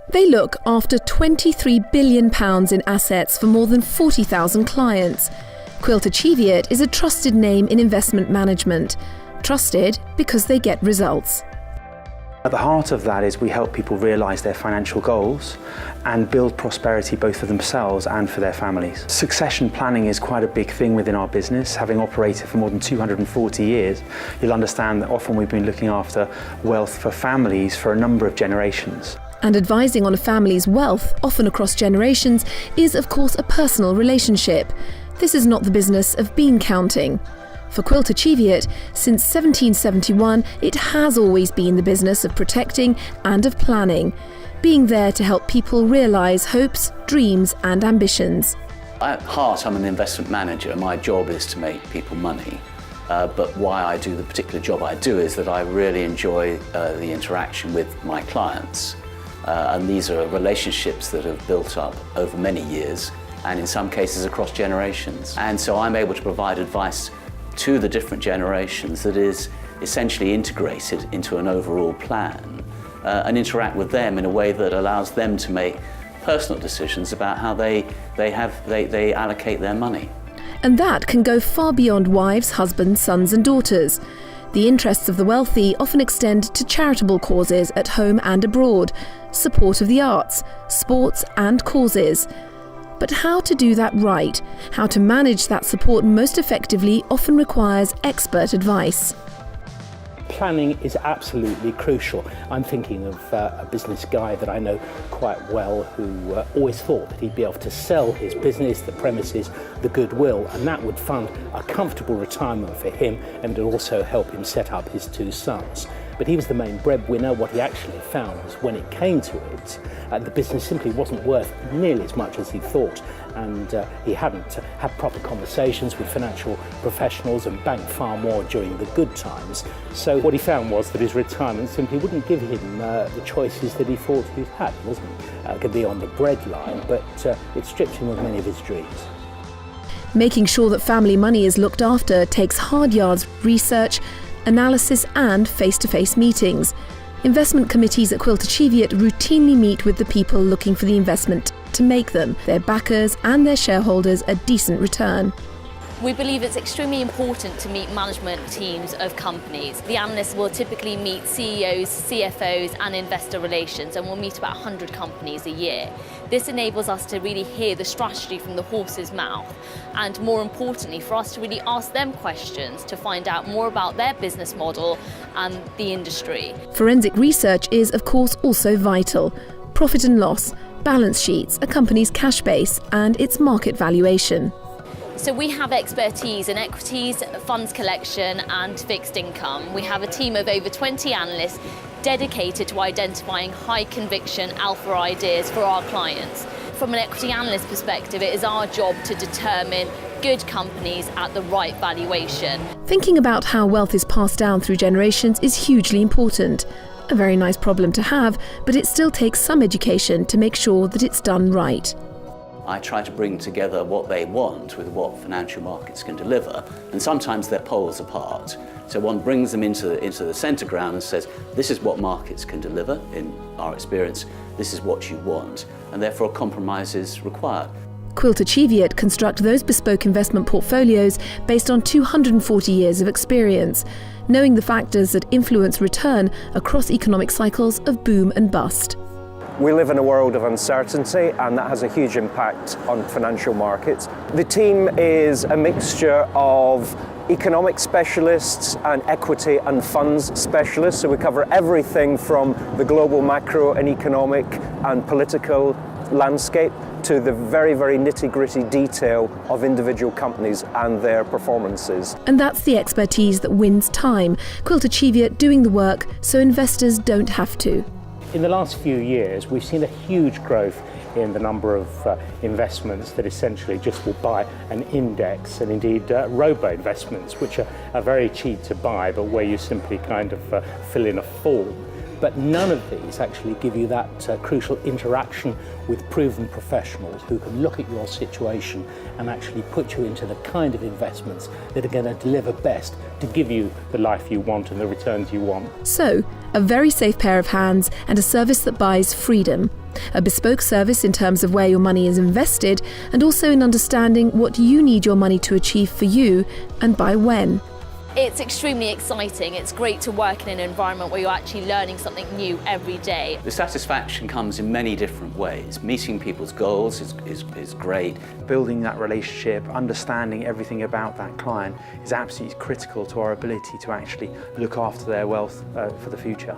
They look after £23 billion in assets for more than 40,000 clients. Quilter Cheviot is a trusted name in investment management. Trusted because they get results. At the heart of that is we help people realise their financial goals and build prosperity both for themselves and for their families. Succession planning is quite a big thing within our business. Having operated for more than 240 years, you'll understand that often we've been looking after wealth for families for a number of generations. And advising on a family's wealth, often across generations, is of course a personal relationship. This is not the business of bean counting. For Quilter Cheviot, since 1771, it has always been the business of protecting and of planning, being there to help people realise hopes, dreams and ambitions. At heart, I'm an investment manager. My job is to make people money. But why I do the particular job I do is that I really enjoy the interaction with my clients. And these are relationships that have built up over many years and in some cases across generations. And so I'm able to provide advice to the different generations that is essentially integrated into an overall plan and interact with them in a way that allows them to make personal decisions about how they allocate their money. And that can go far beyond wives, husbands, sons and daughters. The interests of the wealthy often extend to charitable causes at home and abroad, support of the arts, sports and causes. But how to do that right, how to manage that support most effectively often requires expert advice. Planning is absolutely crucial. I'm thinking of a business guy that I know quite well who always thought that he'd be able to sell his business, the premises, the goodwill, and that would fund a comfortable retirement for him and would also help him set up his two sons. But he was the main breadwinner. What he actually found was when it came to it, the business simply wasn't worth nearly as much as he thought, and he hadn't had proper conversations with financial professionals and banked far more during the good times. So what he found was that his retirement simply wouldn't give him the choices that he thought he'd had. It wasn't going to be on the breadline, but it stripped him of many of his dreams. Making sure that family money is looked after takes hard yards research, analysis and face-to-face meetings. Investment committees at Quilter Cheviot routinely meet with the people looking for the investment to make them, their backers and their shareholders a decent return. We believe it's extremely important to meet management teams of companies. The analysts will typically meet CEOs, CFOs and investor relations, and we'll meet about 100 companies a year. This enables us to really hear the strategy from the horse's mouth, and more importantly for us to really ask them questions to find out more about their business model and the industry. Forensic research is of course also vital. Profit and loss, balance sheets, a company's cash base and its market valuation. So we have expertise in equities, funds collection and fixed income. We have a team of over 20 analysts dedicated to identifying high conviction alpha ideas for our clients. From an equity analyst perspective, it is our job to determine good companies at the right valuation. Thinking about how wealth is passed down through generations is hugely important. A very nice problem to have, but it still takes some education to make sure that it's done right. I try to bring together what they want with what financial markets can deliver, and sometimes they're poles apart. So one brings them into the centre ground and says, this is what markets can deliver, in our experience, this is what you want, and therefore a compromise is required. Quilter Cheviot construct those bespoke investment portfolios based on 240 years of experience, knowing the factors that influence return across economic cycles of boom and bust. We live in a world of uncertainty, and that has a huge impact on financial markets. The team is a mixture of economic specialists and equity and funds specialists, so we cover everything from the global macro and economic and political landscape to the very, very nitty-gritty detail of individual companies and their performances. And that's the expertise that wins time. Quilter Cheviot doing the work so investors don't have to. In the last few years, we've seen a huge growth in the number of investments that essentially just will buy an index, and indeed robo-investments, which are very cheap to buy, but where you simply kind of fill in a form. But none of these actually give you that crucial interaction with proven professionals who can look at your situation and actually put you into the kind of investments that are going to deliver best to give you the life you want and the returns you want. So, a very safe pair of hands and a service that buys freedom. A bespoke service in terms of where your money is invested, and also in understanding what you need your money to achieve for you and by when. It's extremely exciting. It's great to work in an environment where you're actually learning something new every day. The satisfaction comes in many different ways. Meeting people's goals is great. Building that relationship, understanding everything about that client is absolutely critical to our ability to actually look after their wealth for the future.